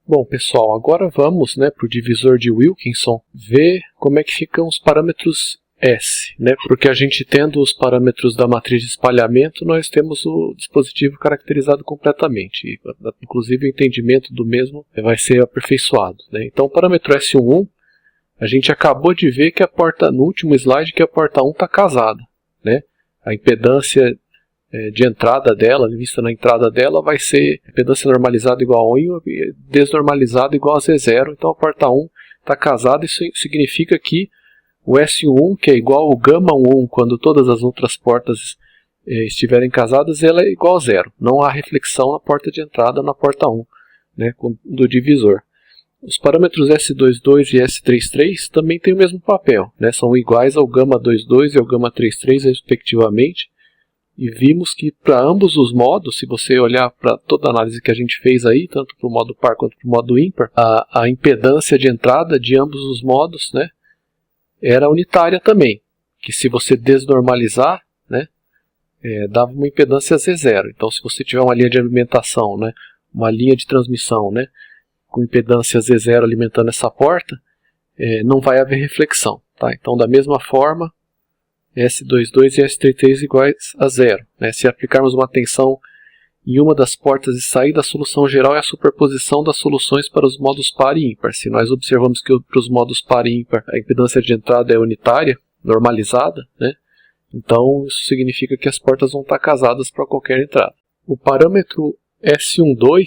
Bom, pessoal, agora vamos para o divisor de Wilkinson ver como é que ficam os parâmetros S, porque a gente tendo os parâmetros da matriz de espalhamento, nós temos o dispositivo caracterizado completamente, e, inclusive o entendimento do mesmo vai ser aperfeiçoado. Então, o parâmetro S11, a gente acabou de ver que a porta, no último slide, que a porta 1 está casada. A impedância de entrada dela, vista na entrada dela, vai ser impedância normalizada igual a 1 e desnormalizada igual a Z0. Então a porta 1 está casada, isso significa que o S1, que é igual ao gama 1 quando todas as outras portas estiverem casadas, ela é igual a 0. Não há reflexão na porta de entrada na porta 1 do divisor. Os parâmetros S22 e S33 também têm o mesmo papel, são iguais ao gama 22 e ao gama 33 respectivamente. E vimos que para ambos os modos, se você olhar para toda a análise que a gente fez aí, tanto para o modo par quanto para o modo ímpar, a impedância de entrada de ambos os modos era unitária também. Que se você desnormalizar, dava uma impedância Z0. Então se você tiver uma linha de alimentação, uma linha de transmissão com impedância Z0 alimentando essa porta, não vai haver reflexão. Tá? Então da mesma forma, S22 e S33 iguais a 0. Se aplicarmos uma tensão em uma das portas de saída, a solução geral é a superposição das soluções para os modos par e ímpar. Se nós observamos que para os modos par e ímpar a impedância de entrada é unitária, normalizada, então isso significa que as portas vão estar casadas para qualquer entrada. O parâmetro S12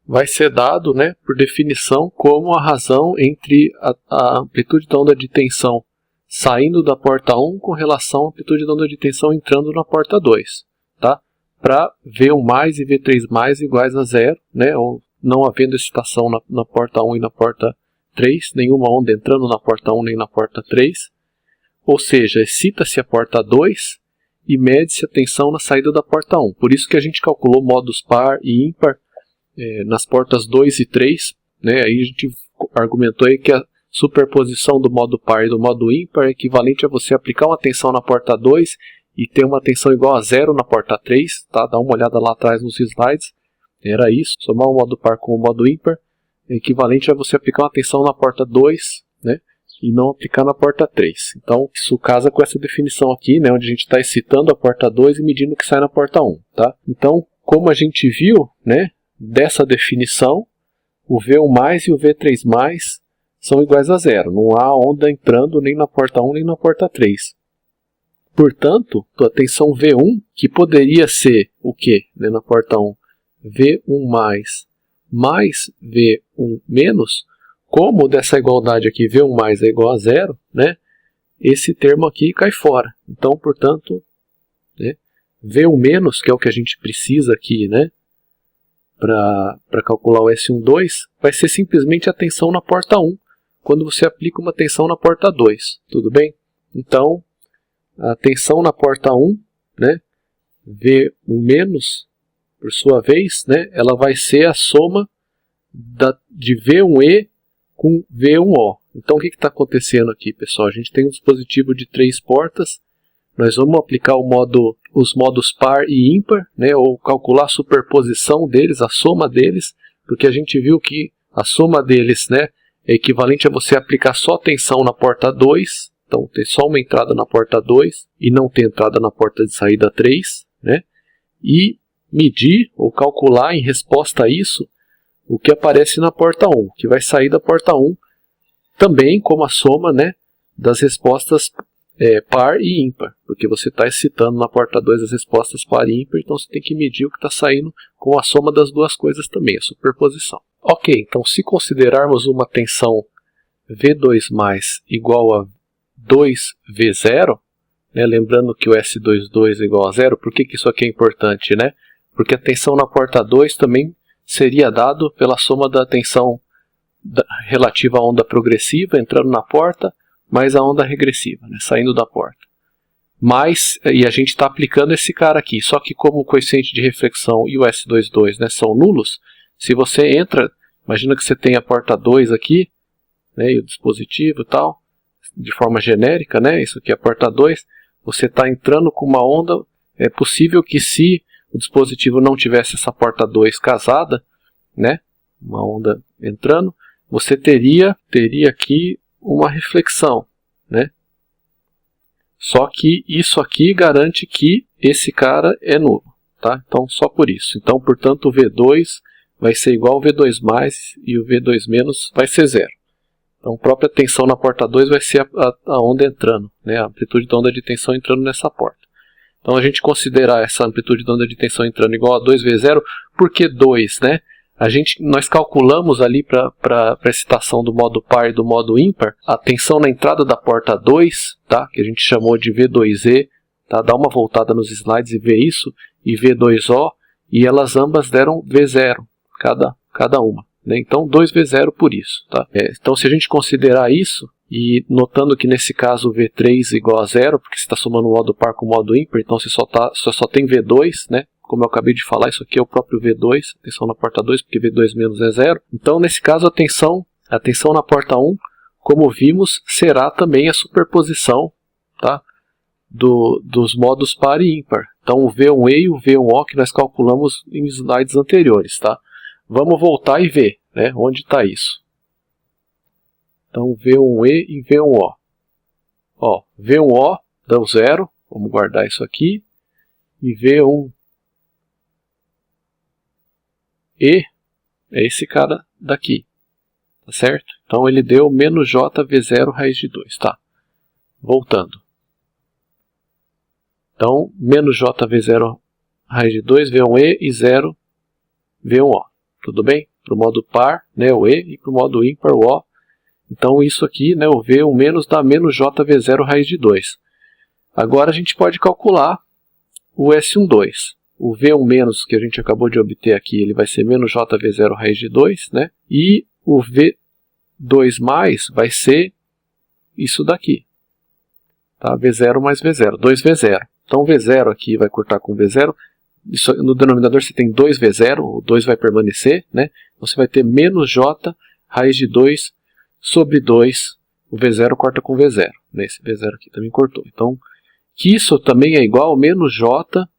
vai ser dado por definição como a razão entre a amplitude da onda de tensão saindo da porta 1 com relação à amplitude da onda de tensão entrando na porta 2, tá? Para V1+ e V3+ iguais a 0, ou não havendo excitação na porta 1 e na porta 3, nenhuma onda entrando na porta 1 nem na porta 3, ou seja, excita-se a porta 2 e mede-se a tensão na saída da porta 1. Por isso que a gente calculou modos par e ímpar nas portas 2 e 3, aí a gente argumentou aí que a superposição do modo par e do modo ímpar é equivalente a você aplicar uma tensão na porta 2 e ter uma tensão igual a 0 na porta 3, tá? Dá uma olhada lá atrás nos slides, era isso, somar o modo par com o modo ímpar é equivalente a você aplicar uma tensão na porta 2, e não aplicar na porta 3. Então isso casa com essa definição aqui, onde a gente está excitando a porta 2 e medindo o que sai na porta 1, tá? Então, como a gente viu, dessa definição, o V1+ e o V3+ são iguais a 0. Não há onda entrando nem na porta 1 nem na porta 3. Portanto, a tensão V1, que poderia ser o quê? Na porta 1, V1+ mais V1-, como dessa igualdade aqui, V1+ é igual a 0, esse termo aqui cai fora. Então, portanto, V1-, que é o que a gente precisa aqui, para calcular o S12, vai ser simplesmente a tensão na porta 1, quando você aplica uma tensão na porta 2, tudo bem? Então, a tensão na porta 1, V1-, por sua vez, ela vai ser a soma de V1E com V1O. Então, o que está acontecendo aqui, pessoal? A gente tem um dispositivo de 3 portas, nós vamos aplicar os modos par e ímpar, ou calcular a superposição deles, a soma deles, porque a gente viu que a soma deles é equivalente a você aplicar só tensão na porta 2, então ter só uma entrada na porta 2 e não ter entrada na porta de saída 3, e medir ou calcular em resposta a isso o que aparece na porta 1, que vai sair da porta 1 também como a soma das respostas par e ímpar, porque você está excitando na porta 2 as respostas par e ímpar, então você tem que medir o que está saindo com a soma das duas coisas também, a superposição. Ok, então se considerarmos uma tensão V2+ igual a 2V0, lembrando que o S22 é igual a 0, por que isso aqui é importante? Porque a tensão na porta 2 também seria dado pela soma da tensão relativa à onda progressiva entrando na porta, mais a onda regressiva, saindo da porta. E a gente está aplicando esse cara aqui, só que como o coeficiente de reflexão e o S22 são nulos, se você entra, imagina que você tem a porta 2 aqui, e o dispositivo e tal, de forma genérica, isso aqui é a porta 2, você está entrando com uma onda, é possível que se o dispositivo não tivesse essa porta 2 casada, uma onda entrando, você teria aqui uma reflexão, né? Só que isso aqui garante que esse cara é nulo, tá? Então, só por isso. Então, portanto, o V2 vai ser igual ao V2+, e o V2- vai ser 0. Então, a própria tensão na porta 2 vai ser a onda entrando, né? A amplitude da onda de tensão entrando nessa porta. Então, a gente considerar essa amplitude da onda de tensão entrando igual a 2V0, por que 2, né? Nós calculamos ali para a excitação do modo par e do modo ímpar, a tensão na entrada da porta 2, tá? Que a gente chamou de V2E, tá? Dá uma voltada nos slides e vê isso, e V2O, e elas ambas deram V0, cada uma, né? Então 2V0 por isso, tá? Então se a gente considerar isso, e notando que nesse caso o V3 igual a 0, porque você está somando o modo par com o modo ímpar, então você só tem V2, né? Como eu acabei de falar, isso aqui é o próprio V2, tensão na porta 2, porque V2- é 0. Então, nesse caso, a tensão na porta 1, como vimos, será também a superposição, tá, dos modos par e ímpar. Então, o V1E e o V1O que nós calculamos em slides anteriores. Tá? Vamos voltar e ver, né, onde está isso. Então, V1E e V1O. Ó, V1O deu 0, vamos guardar isso aqui, e V1E é esse cara daqui, tá certo? Então ele deu menos JV0 raiz de 2, tá? Voltando. Então, menos JV0 raiz de 2, V1E e 0, V1O. Tudo bem? Para o modo par, né, o E, e para o modo ímpar, o O. Então isso aqui, né, o V1 menos dá menos JV0 raiz de 2. Agora a gente pode calcular o S12. O V1- que a gente acabou de obter aqui, ele vai ser menos JV0 raiz de 2, né? E o V2+ vai ser isso daqui. Tá? V0 mais V0, 2V0. Então V0 aqui vai cortar com V0. Isso, no denominador você tem 2V0, o 2 vai permanecer, né? Você vai ter menos J raiz de 2 sobre 2. O V0 corta com V0. Né? Esse V0 aqui também cortou. Então, que isso também é igual a menos J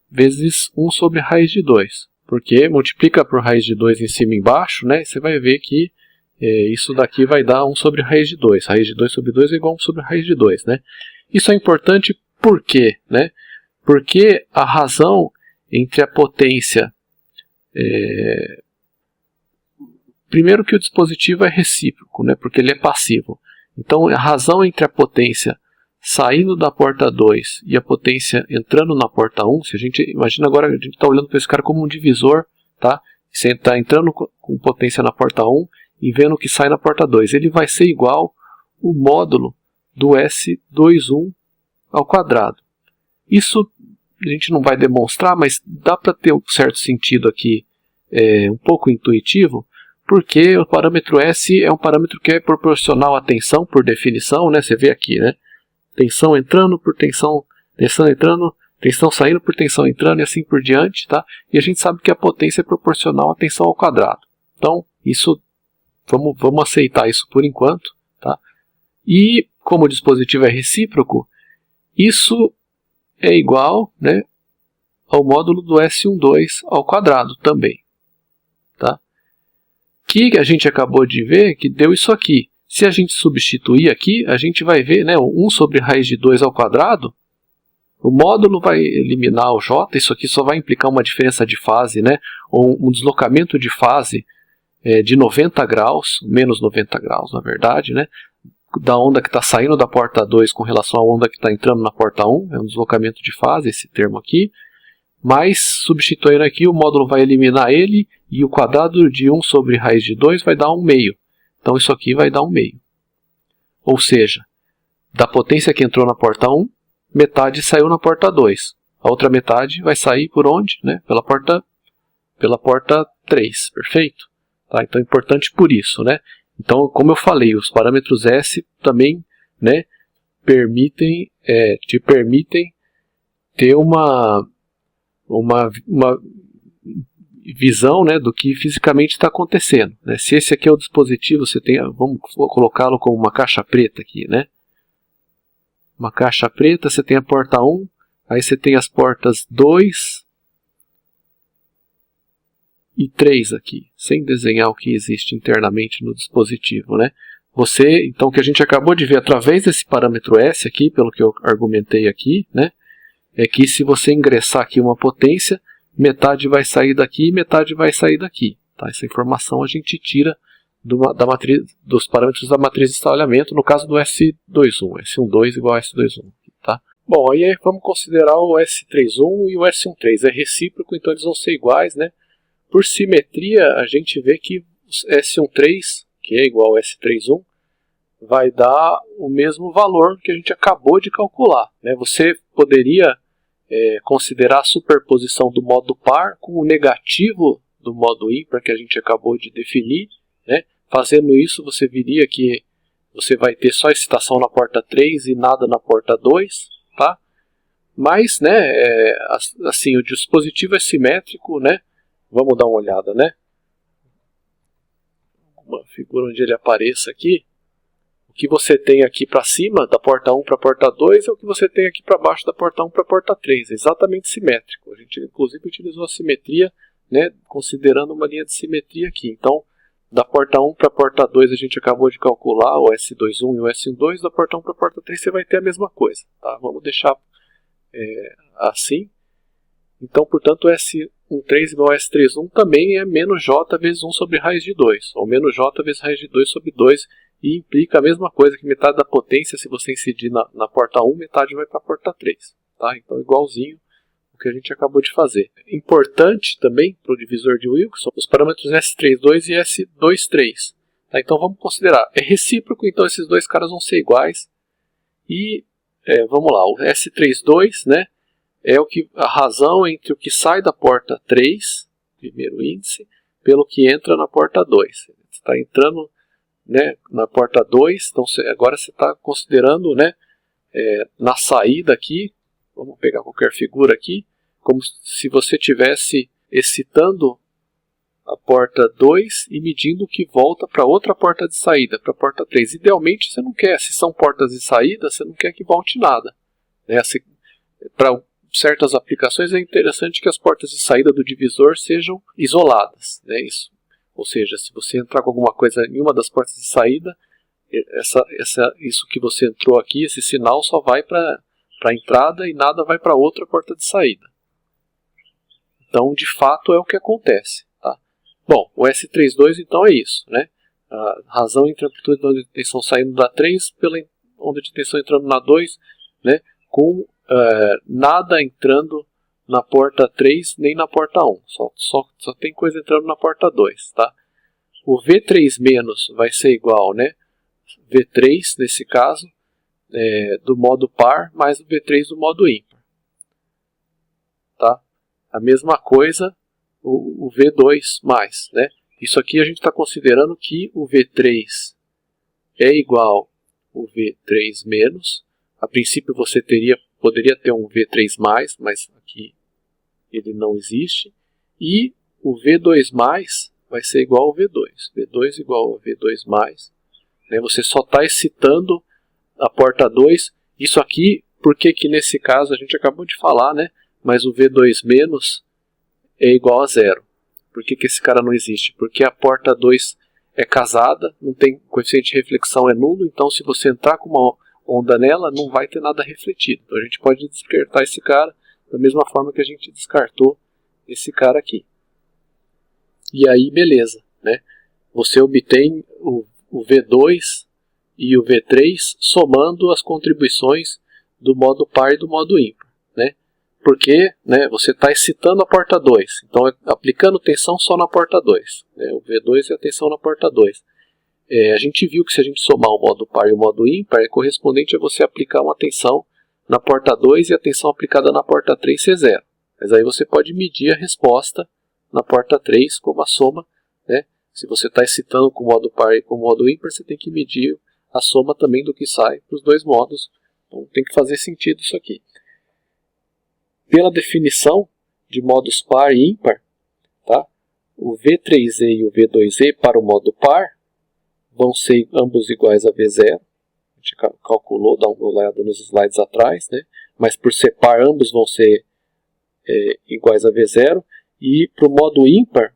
vezes 1 sobre raiz de 2. Porque multiplica por raiz de 2 em cima e embaixo, né? Você vai ver que isso daqui vai dar 1 sobre raiz de 2. Raiz de 2 sobre 2 é igual a 1 sobre raiz de 2. Né? Isso é importante por quê? Né? Porque a razão entre a potência... primeiro que o dispositivo é recíproco, né? Porque ele é passivo. Então a razão entre a potência saindo da porta 2 e a potência entrando na porta 1, se a gente imagina agora, a gente está olhando para esse cara como um divisor, tá? Você está entrando com potência na porta 1 e vendo o que sai na porta 2. Ele vai ser igual o módulo do S21 ao quadrado. Isso a gente não vai demonstrar, mas dá para ter um certo sentido aqui, um pouco intuitivo, porque o parâmetro S é um parâmetro que é proporcional à tensão, por definição, né? Você vê aqui, né? Tensão entrando por tensão entrando, tensão saindo por tensão entrando e assim por diante, tá? E a gente sabe que a potência é proporcional à tensão ao quadrado. Então, isso, vamos aceitar isso por enquanto, tá? E, como o dispositivo é recíproco, isso é igual, né, ao módulo do S12 ao quadrado também, tá? Que a gente acabou de ver que deu isso aqui. Se a gente substituir aqui, a gente vai ver, né, 1 sobre raiz de 2 ao quadrado, o módulo vai eliminar o J, isso aqui só vai implicar uma diferença de fase, né, ou um deslocamento de fase de 90 graus, menos 90 graus na verdade, né, da onda que está saindo da porta 2 com relação à onda que está entrando na porta 1, é um deslocamento de fase esse termo aqui, mas substituindo aqui o módulo vai eliminar ele e o quadrado de 1 sobre raiz de 2 vai dar 1 meio. Então isso aqui vai dar 1 meio. Ou seja, da potência que entrou na porta 1, metade saiu na porta 2. A outra metade vai sair por onde? Né? Pela porta 3, perfeito? Tá? Então é importante por isso. Né? Então, como eu falei, os parâmetros S também, né, te permitem ter uma visão, né, do que fisicamente está acontecendo. Né? Se esse aqui é o dispositivo, você tem, vamos colocá-lo como uma caixa preta aqui, né? Uma caixa preta, você tem a porta 1, aí você tem as portas 2 e 3 aqui, sem desenhar o que existe internamente no dispositivo, né? Você, então, o que a gente acabou de ver através desse parâmetro S aqui, pelo que eu argumentei aqui, né? É que se você ingressar aqui uma potência, metade vai sair daqui e metade vai sair daqui. Tá? Essa informação a gente tira dos parâmetros da matriz de estalhamento, no caso do S21, S12 igual a S21. Tá? Bom, aí vamos considerar o S31 e o S13. É recíproco, então eles vão ser iguais. Né? Por simetria, a gente vê que o S13, que é igual ao S31, vai dar o mesmo valor que a gente acabou de calcular. Né? Você poderia considerar a superposição do modo par com o negativo do modo ímpar que a gente acabou de definir. Né? Fazendo isso, você viria que você vai ter só excitação na porta 3 e nada na porta 2. Tá? Mas, né, assim, o dispositivo é simétrico. Né? Vamos dar uma olhada. Né? Uma figura onde ele apareça aqui. O que você tem aqui para cima, da porta 1 para a porta 2, é o que você tem aqui para baixo da porta 1 para a porta 3. É exatamente simétrico. A gente, inclusive, utilizou a simetria, né, considerando uma linha de simetria aqui. Então, da porta 1 para a porta 2, a gente acabou de calcular o S21 e o S12. Da porta 1 para a porta 3, você vai ter a mesma coisa. Tá? Vamos deixar assim. Então, portanto, o S13 igual a S31 também é menos J vezes 1 sobre raiz de 2. Ou menos J vezes raiz de 2 sobre 2. E implica a mesma coisa, que metade da potência, se você incidir na porta 1, metade vai para a porta 3. Tá? Então, igualzinho o que a gente acabou de fazer. Importante também para o divisor de Wilson, os parâmetros S32 e S23. Tá? Então, vamos considerar. É recíproco, então esses dois caras vão ser iguais. E, vamos lá, o S32, né, é a razão entre o que sai da porta 3, primeiro índice, pelo que entra na porta 2. Você está entrando... Né, na porta 2, então agora você está considerando, né, na saída aqui, vamos pegar qualquer figura aqui, como se você estivesse excitando a porta 2 e medindo o que volta para outra porta de saída, para a porta 3. Idealmente você não quer, se são portas de saída, você não quer que volte nada. Né? Para certas aplicações é interessante que as portas de saída do divisor sejam isoladas. Né? Ou seja, se você entrar com alguma coisa em uma das portas de saída, isso que você entrou aqui, esse sinal só vai para a entrada e nada vai para outra porta de saída. Então, de fato, é o que acontece. Tá? Bom, o S32 então é isso. Né? A razão entre a amplitude da onda de tensão saindo da 3 pela onda de tensão entrando na 2, né? Com nada entrando na porta 3 nem na porta 1. Só tem coisa entrando na porta 2. Tá? O V3- vai ser igual, né? V3, nesse caso, do modo par, mais o V3 do modo ímpar. Tá? A mesma coisa o V2 mais. Né? Isso aqui a gente está considerando que o V3 é igual ao V3-. A princípio você poderia ter um V3+, mas aqui ele não existe. E o V2+, vai ser igual ao V2. V2 igual ao V2+. Né? Você só está excitando a porta 2. Isso aqui, porque que nesse caso a gente acabou de falar, né? Mas o V2- é igual a 0. Por que esse cara não existe? Porque a porta 2 é casada, não tem coeficiente de reflexão, é nulo. Então se você entrar com uma onda nela, não vai ter nada refletido. Então a gente pode descartar esse cara da mesma forma que a gente descartou esse cara aqui. E aí, beleza. Né? Você obtém o V2 e o V3 somando as contribuições do modo par e do modo ímpar. Né? Porque, né, você está excitando a porta 2. Então, aplicando tensão só na porta 2. Né? O V2 é a tensão na porta 2. A gente viu que se a gente somar o modo par e o modo ímpar, é correspondente a você aplicar uma tensão na porta 2 e a tensão aplicada na porta 3 ser 0. Mas aí você pode medir a resposta na porta 3 como a soma. Né? Se você está excitando com o modo par e com o modo ímpar, você tem que medir a soma também do que sai para os dois modos. Então tem que fazer sentido isso aqui. Pela definição de modos par e ímpar, tá? O V3e e o V2e para o modo par vão ser ambos iguais a V0. A gente calculou, dá uma olhada nos slides atrás, né? Mas por ser par, ambos vão ser iguais a V0. E para o modo ímpar,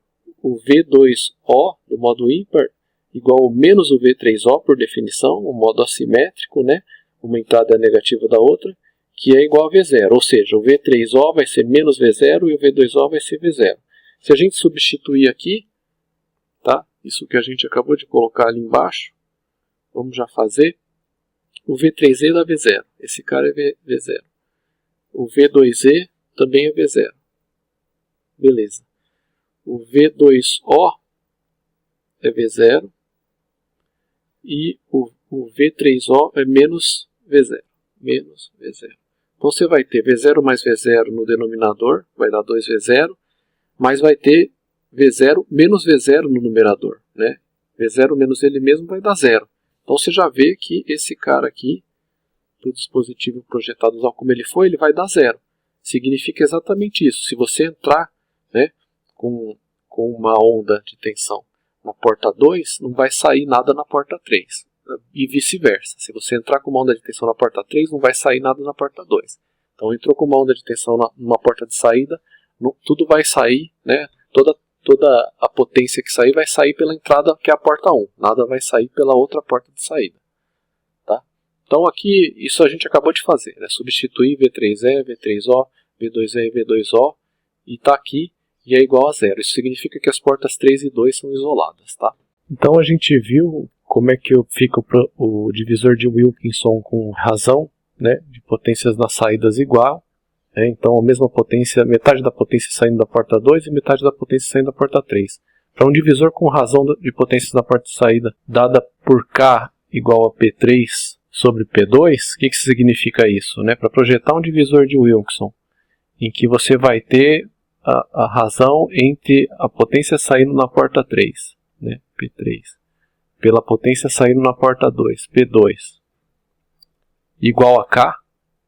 o V2O do modo ímpar igual ao menos o V3O por definição, um modo assimétrico, né? Uma entrada negativa da outra, que é igual a V0, ou seja, o V3O vai ser menos V0 e o V2O vai ser V0. Se a gente substituir aqui, tá? Isso que a gente acabou de colocar ali embaixo, vamos já fazer. O V3E dá V0, esse cara é V0. O V2E também é V0. Beleza. O V2O é V0 e o V3O é menos V0. Menos V0. Então você vai ter V0 mais V0 no denominador, vai dar 2V0, mas vai ter V0 menos V0 no numerador, né? V0 menos ele mesmo vai dar 0. Então você já vê que esse cara aqui, do dispositivo projetado tal como ele foi, ele vai dar 0. Significa exatamente isso. Se você entrar, né, com uma onda de tensão na porta 2, não vai sair nada na porta 3. E vice-versa. Se você entrar com uma onda de tensão na porta 3, não vai sair nada na porta 2. Então entrou com uma onda de tensão numa porta de saída, tudo vai sair, né, toda a potência que sair vai sair pela entrada que é a porta 1. Nada vai sair pela outra porta de saída. Tá? Então aqui, isso a gente acabou de fazer, né? Substituir V3E, V3O, V2E e V2O, e está aqui, e é igual a 0. Isso significa que as portas 3 e 2 são isoladas. Tá? Então a gente viu como é que fica o divisor de Wilkinson com razão, né, de potências nas saídas igual. Então a mesma potência, metade da potência saindo da porta 2 e metade da potência saindo da porta 3. Para um divisor com razão de potências na porta de saída dada por K igual a P3 sobre P2, o que significa isso? Para projetar um divisor de Wilkinson, em que você vai ter a razão entre a potência saindo na porta 3, né, P3, pela potência saindo na porta 2, P2, igual a K.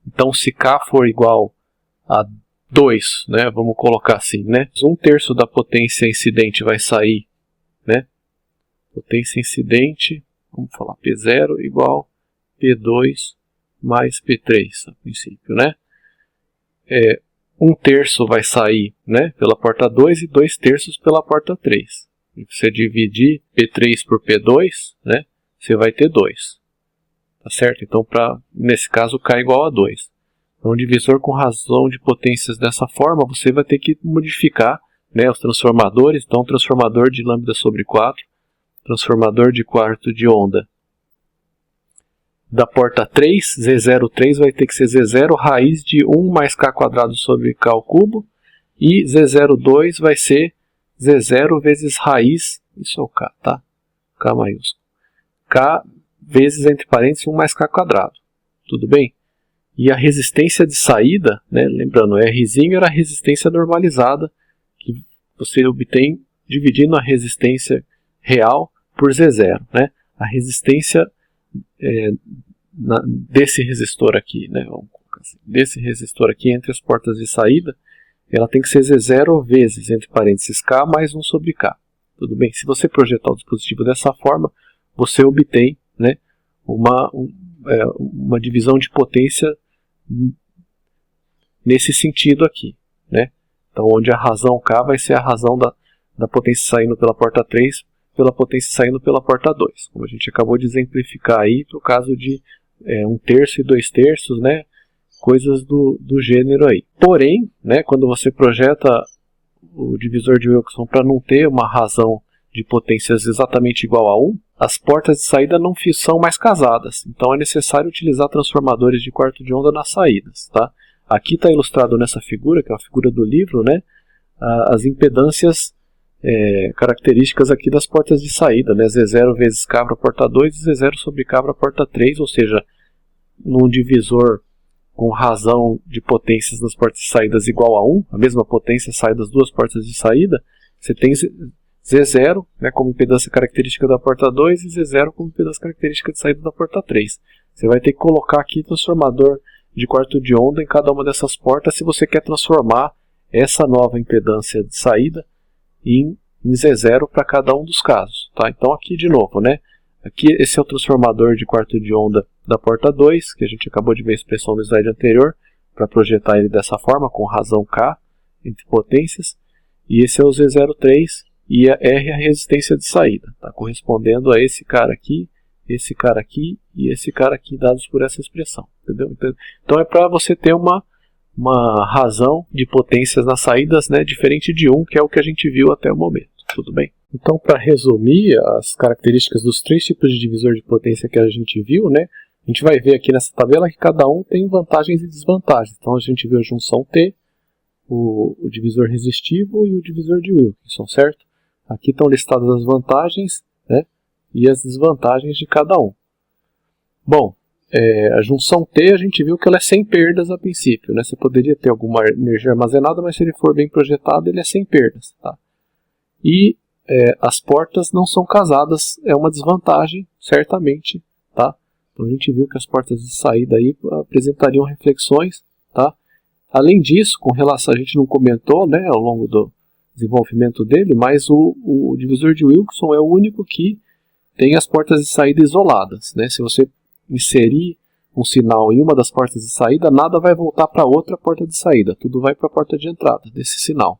Então se K for igual a 2, né? Vamos colocar assim, né? 1/3 da potência incidente vai sair, né? Potência incidente, vamos falar P0 igual P2 mais P3, a princípio, né? 1/3 vai sair, né, pela porta 2 e 2/3 pela porta 3. Se você dividir P3 por P2, né, você vai ter 2. Tá certo? Então, nesse caso, K igual a 2. Um divisor com razão de potências dessa forma, você vai ter que modificar, né, os transformadores. Então, transformador de lambda sobre 4, transformador de quarto de onda da porta 3, Z03 vai ter que ser Z0 raiz de 1 mais K quadrado sobre K ao cubo, e Z02 vai ser Z0 vezes raiz, isso é o K, tá? K maiúsculo. K vezes, entre parênteses, 1 mais K quadrado. Tudo bem? E a resistência de saída, né, lembrando, Rzinho era a resistência normalizada, que você obtém dividindo a resistência real por Z0. Né? A resistência desse resistor aqui, né, vamos colocar assim, desse resistor aqui entre as portas de saída, ela tem que ser Z0 vezes, entre parênteses, K mais 1 sobre K. Tudo bem? Se você projetar o dispositivo dessa forma, você obtém, né, uma divisão de potência nesse sentido aqui, né? Então, onde a razão K vai ser a razão da potência saindo pela porta 3 pela potência saindo pela porta 2, como a gente acabou de exemplificar aí para o caso de 1/3 e 2/3, né? Coisas do gênero aí. Porém, né, quando você projeta o divisor de Wilkinson para não ter uma razão de potências exatamente igual a 1, as portas de saída não são mais casadas. Então é necessário utilizar transformadores de quarto de onda nas saídas. Tá? Aqui está ilustrado nessa figura, que é a figura do livro, né, as impedâncias características aqui das portas de saída. Né, Z0 vezes K para a porta 2 e Z0 sobre K para a porta 3, ou seja, num divisor com razão de potências nas portas de saídas igual a 1, a mesma potência sai das duas portas de saída, você tem Z0, né, como impedância característica da porta 2 e Z0 como impedância característica de saída da porta 3. Você vai ter que colocar aqui transformador de quarto de onda em cada uma dessas portas se você quer transformar essa nova impedância de saída em Z0 para cada um dos casos. Tá? Então aqui de novo, né, aqui esse é o transformador de quarto de onda da porta 2, que a gente acabou de ver a expressão no slide anterior, para projetar ele dessa forma, com razão K entre potências. E esse é o Z03, e a R é a resistência de saída, tá? Correspondendo a esse cara aqui e esse cara aqui, dados por essa expressão, entendeu? Então é para você ter uma razão de potências nas saídas, né, diferente de 1, que é o que a gente viu até o momento, tudo bem? Então, para resumir as características dos 3 tipos de divisor de potência que a gente viu, né, a gente vai ver aqui nessa tabela que cada um tem vantagens e desvantagens. Então a gente viu a junção T, o divisor resistivo e o divisor de Wilkinson, certo? Aqui estão listadas as vantagens, né, e as desvantagens de cada um. Bom, a junção T a gente viu que ela é sem perdas a princípio, né? Você poderia ter alguma energia armazenada, mas se ele for bem projetado, ele é sem perdas, tá? E as portas não são casadas, é uma desvantagem, certamente, tá? Então a gente viu que as portas de saída aí apresentariam reflexões, tá? Além disso, com relação, a gente não comentou, né, ao longo do desenvolvimento dele, mas o divisor de Wilkinson é o único que tem as portas de saída isoladas, né? Se você inserir um sinal em uma das portas de saída, nada vai voltar para outra porta de saída, tudo vai para a porta de entrada desse sinal,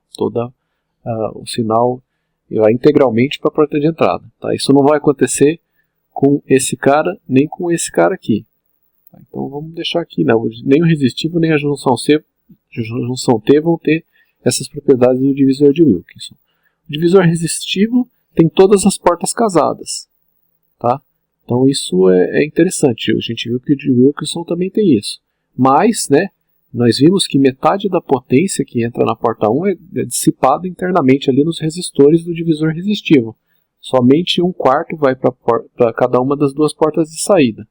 o sinal vai integralmente para a porta de entrada, tá? Isso não vai acontecer com esse cara, nem com esse cara aqui. Tá? Então vamos deixar aqui, não, nem o resistivo nem a junção T vão ter essas propriedades do divisor de Wilkinson. O divisor resistivo tem todas as portas casadas, tá? Então isso é interessante. A gente viu que o de Wilkinson também tem isso. Mas, né, nós vimos que metade da potência que entra na porta 1 é dissipada internamente ali nos resistores do divisor resistivo. Somente 1/4 vai para cada uma das duas portas de saída.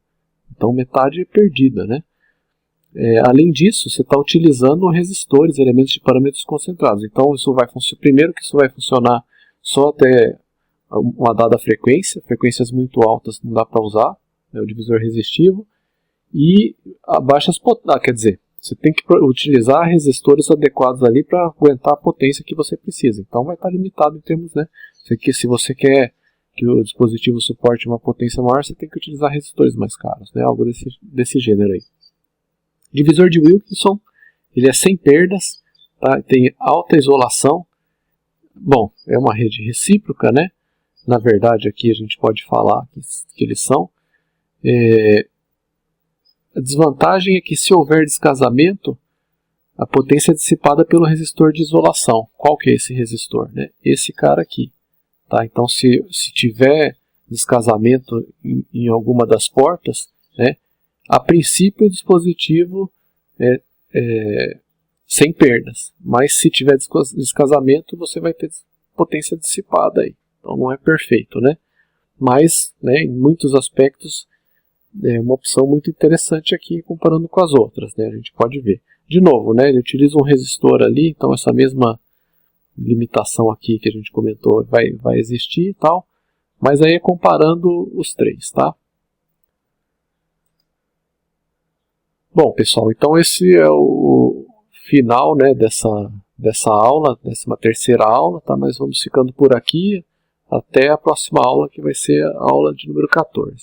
Então metade é perdida, né? Além disso, você está utilizando resistores, elementos de parâmetros concentrados. Então isso vai funcionar. Primeiro que isso vai funcionar só até uma dada frequência. Frequências muito altas não dá para usar, né, o divisor resistivo. E a baixas potências, quer dizer, você tem que utilizar resistores adequados ali para aguentar a potência que você precisa. Então vai estar limitado em termos, né? Se você quer que o dispositivo suporte uma potência maior, você tem que utilizar resistores mais caros, né? Algo desse gênero aí. Divisor de Wilkinson, ele é sem perdas, tá? Tem alta isolação. Bom, é uma rede recíproca, né? Na verdade, aqui a gente pode falar que eles são. A desvantagem é que se houver descasamento, a potência é dissipada pelo resistor de isolação. Qual que é esse resistor? Né? Esse cara aqui. Tá? Então, se tiver descasamento em alguma das portas, né, a princípio o dispositivo é sem perdas. Mas se tiver descasamento, você vai ter potência dissipada aí. Então não é perfeito, né? Mas, né, em muitos aspectos, é uma opção muito interessante aqui comparando com as outras, né? A gente pode ver. De novo, né, ele utiliza um resistor ali, então essa mesma limitação aqui que a gente comentou vai existir e tal, mas aí é comparando os três, tá? Bom, pessoal, então esse é o final, né, dessa aula, 13ª aula, tá? Nós vamos ficando por aqui até a próxima aula, que vai ser a aula de número 14.